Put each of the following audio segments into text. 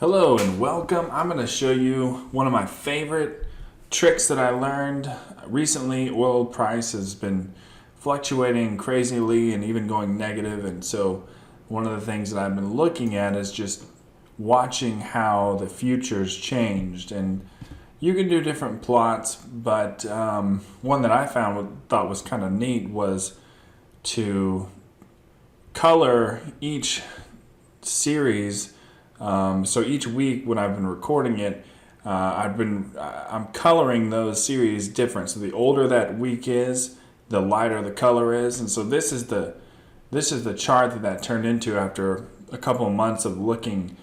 Hello and welcome. I'm going to show you one of my favorite tricks that I learned recently. Oil price has been fluctuating crazily and even going negative, and so one of the things that I've been looking at is just watching how the futures changed. And you can do different plots, but one that I thought was kind of neat was to color each series. So each week when I've been recording it, I'm coloring those series different. So the older that week is, the lighter the color is. And so this is the chart that turned into after a couple of months of looking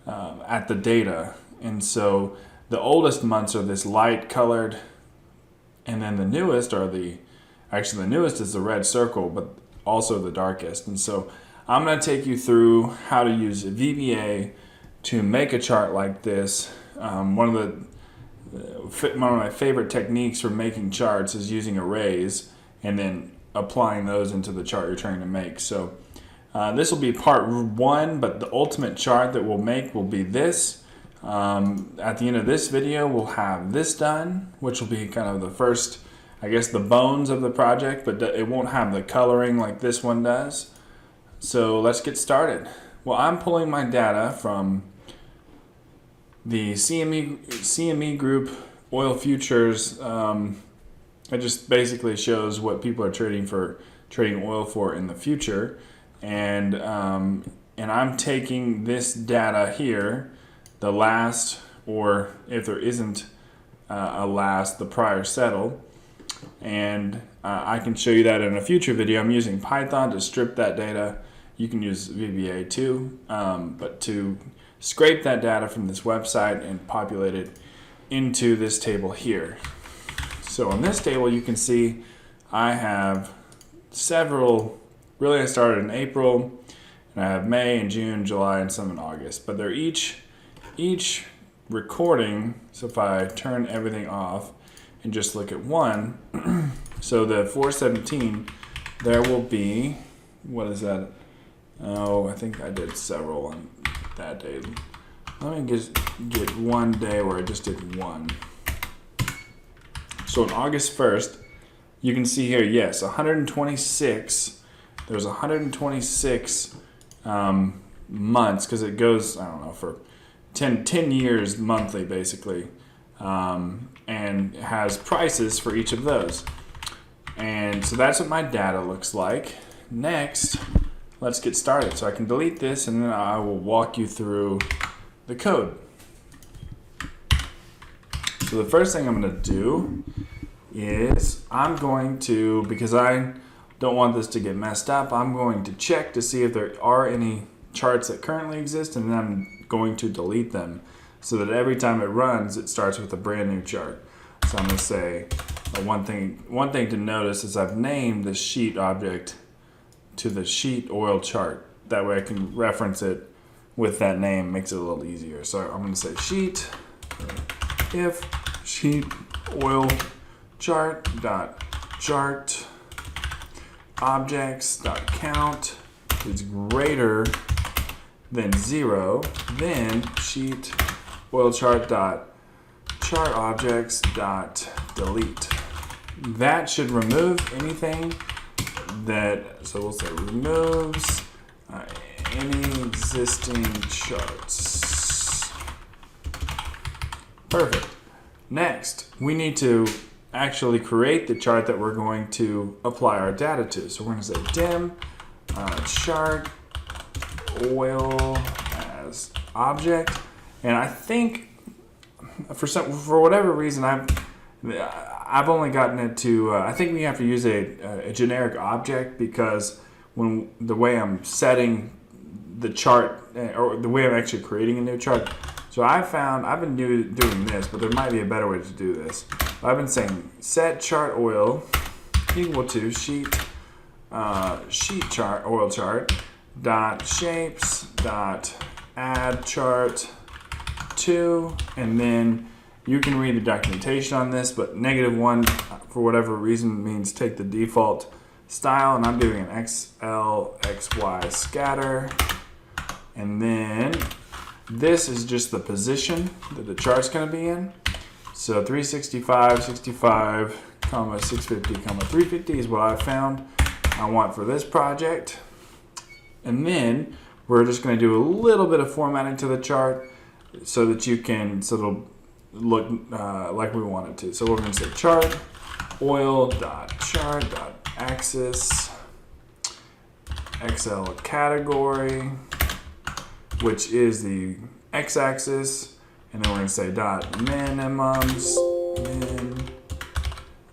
at the data. And so the oldest months are this light colored, and then the newest the newest is the red circle, but also the darkest. And so I'm going to take you through how to use VBA to make a chart like this. One of my favorite techniques for making charts is using arrays and then applying those into the chart you're trying to make. So this will be part one, but the ultimate chart that we'll make will be this. At the end of this video, we'll have this done, which will be kind of the first, I guess, the bones of the project, but it won't have the coloring like this one does. So let's get started. Well, I'm pulling my data from the CME Group oil futures. It just basically shows what people are trading oil for in the future, and I'm taking this data here, the last, or if there isn't a last, the prior settle, and I can show you that in a future video. I'm using Python to strip that data. You can use VBA too, but to scrape that data from this website and populate it into this table here. So on this table, you can see I have several. Really, I started in April, and I have May and June, July, and some in August. But they're each recording. So if I turn everything off and just look at one, so the 417, there will be, what is that? Oh, I think I did several on that day. Let me just get one day where I just did one. So on August 1st, you can see here, yes, 126. There's 126 months, because it goes, I don't know, for 10 years monthly, basically, and has prices for each of those. And so that's what my data looks like. Next, let's get started. So I can delete this, and then I will walk you through the code. So the first thing I'm going to do is because I don't want this to get messed up, I'm going to check to see if there are any charts that currently exist, and then I'm going to delete them so that every time it runs, it starts with a brand new chart. So I'm going to say one thing to notice is I've named the sheet object to the sheet oil chart. That way I can reference it with that name, makes it a little easier. So I'm going to say sheet, if sheet oil chart objects dot count is greater than 0, then sheet oil chart objects dot delete. That should remove anything so we'll say removes any existing charts. Perfect. Next, we need to actually create the chart that we're going to apply our data to. So we're going to say dim chart oil as object, and I think for whatever reason I've only gotten it to, I think we have to use a generic object, because when the way I'm setting the chart, or the way I'm actually creating a new chart. So I've been doing this, but there might be a better way to do this. I've been saying set chart oil equal to sheet chart oil chart dot shapes dot add chart to, and then you can read the documentation on this, but -1 for whatever reason means take the default style, and I'm doing an XL XY scatter, and then This is just the position that the chart's going to be in. So 365, 65, comma 650, comma 350 is what I found I want for this project. And then we're just going to do a little bit of formatting to the chart so that it'll look like we want it to. So we're going to say chart oil.chart.axis XL category, which is the x-axis, and then we're going to say dot minimums,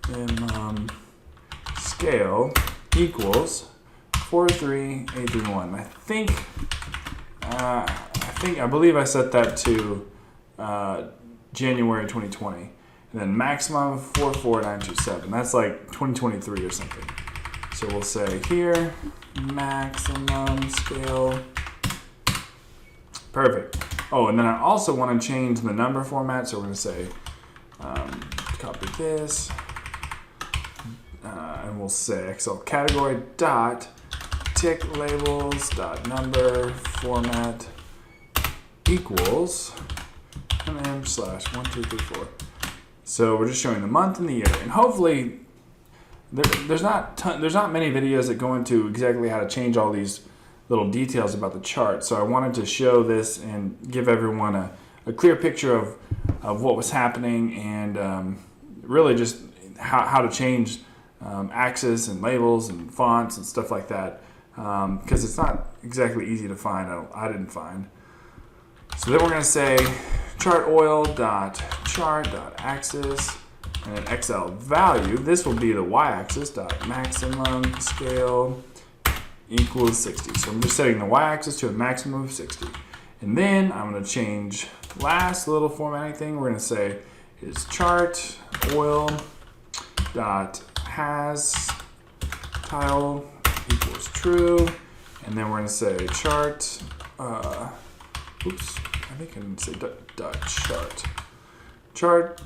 minimum scale equals 43831. I believe I set that to January 2020, and then maximum 44927. That's like 2023 or something. So we'll say here maximum scale. Perfect. Oh, and then I also want to change the number format, so we're going to say copy this, and we'll say Excel category dot tick labels dot number format equals mm/1234. So we're just showing the month and the year, and hopefully there's not many videos that go into exactly how to change all these little details about the chart. So I wanted to show this and give everyone a clear picture of what was happening, and really just how to change axis and labels and fonts and stuff like that, because it's not exactly easy to find. I didn't find. So then we're going to say chart oil.chart.axis, and then XL value. This will be the y-axis dot maximum scale equals 60. So I'm just setting the y-axis to a maximum of 60. And then I'm going to change last little formatting thing. We're going to say is chart oil dot has tile equals true. And then we're going to say chart, I think I need to say dot chart. Chart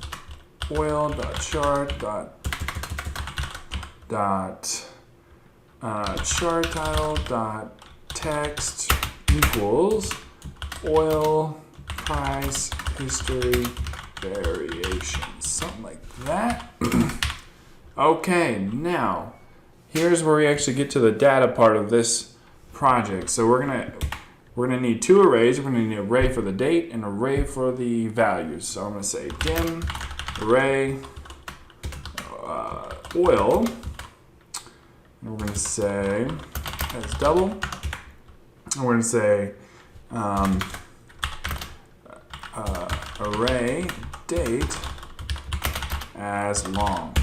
oil dot chart dot chart tile dot text equals oil price history variation, something like that. Okay, now here's where we actually get to the data part of this project. So we're gonna need two arrays. We're gonna need an array for the date and an array for the values. So I'm gonna say dim array oil. And we're going to say as double. And we're going to say array date as long.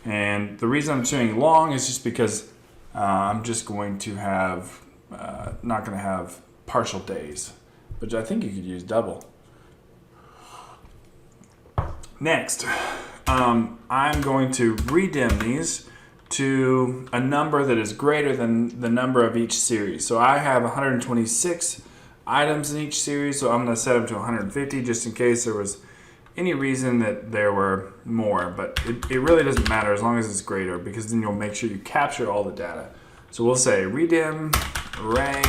And the reason I'm doing long is just because I'm just going to have, not going to have partial days, but I think you could use double. Next, I'm going to redim these to a number that is greater than the number of each series. So I have 126 items in each series, so I'm going to set them to 150 just in case there was any reason that there were more, but it really doesn't matter as long as it's greater, because then you'll make sure you capture all the data. So we'll say redim array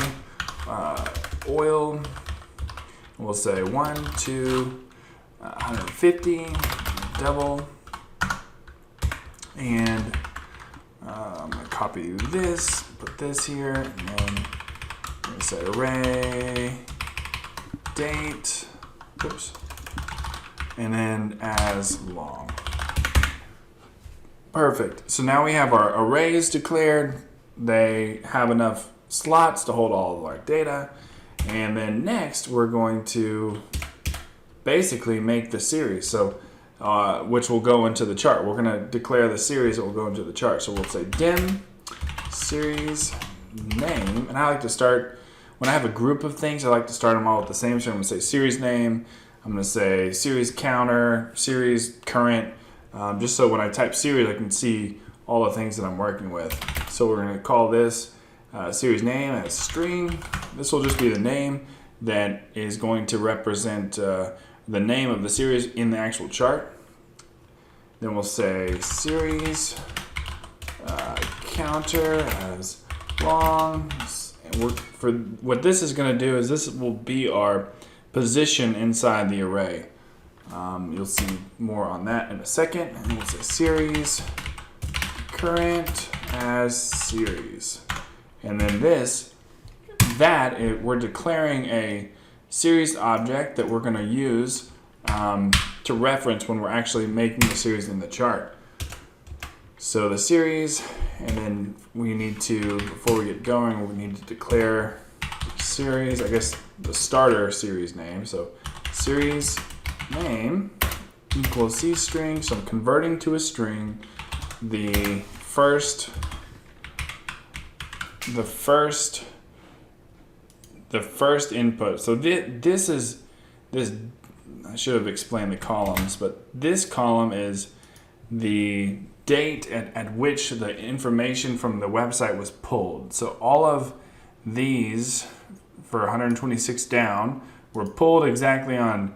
oil, we'll say 1 to 150 double, and I'm going to copy this, put this here, and then I'm going to say array date, oops, and then as long. Perfect. So now we have our arrays declared. They have enough slots to hold all of our data. And then next we're going to basically make the series. So which will go into the chart. We're going to declare the series that will go into the chart. So we'll say dim series name. And I like to start, when I have a group of things, I like to start them all with the same. So I'm going to say series name. I'm going to say series counter, series current, just so when I type series, I can see all the things that I'm working with. So we're going to call this series name as string. This will just be the name that is going to represent the name of the series in the actual chart. Then we'll say series counter as long. And for what this is going to do is this will be our position inside the array. You'll see more on that in a second. And we'll say series current as series. And then we're declaring a series object that we're going to use to reference when we're actually making the series in the chart. So the series, and then we need to, before we get going, we need to declare series, I guess the starter series name. So series name equals C string. So I'm converting to a string the first input. So this I should have explained the columns, but this column is the date at which the information from the website was pulled. So all of these for 126 down were pulled exactly on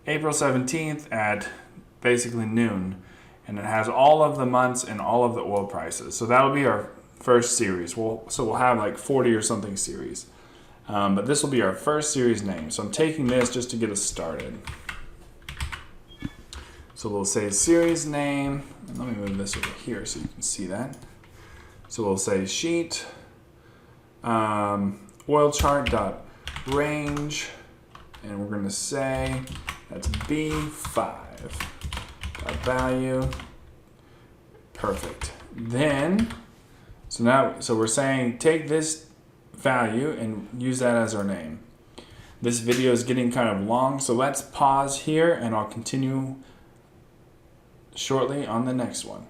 April 17th at basically noon. And it has all of the months and all of the oil prices. So that'll be our first series. We'll have like 40 or something series. But this will be our first series name. So I'm taking this just to get us started. So we'll say series name. Let me move this over here so you can see that. So we'll say sheet oil chart dot range, and we're going to say that's B5 value. Perfect. Then so we're saying take this value and use that as our name. This video is getting kind of long, so let's pause here and I'll continue shortly on the next one.